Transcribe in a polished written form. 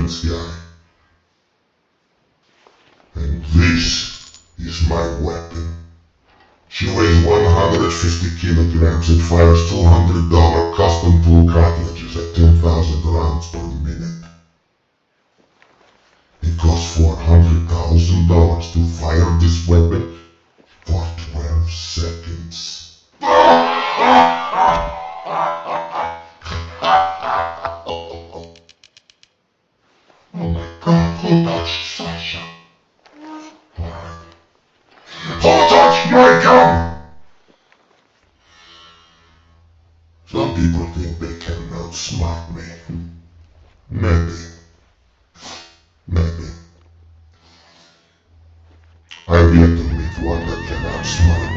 this guy. And this is my weapon. She weighs 150 kilograms and fires $200 custom tool cartridges at 10,000 rounds per minute. It costs $400,000 to fire this weapon for 12 seconds. Oh my God, who touched Sasha? Who touched my gun? Some people think they can outsmart me. Maybe. I've yet to meet one that can outsmart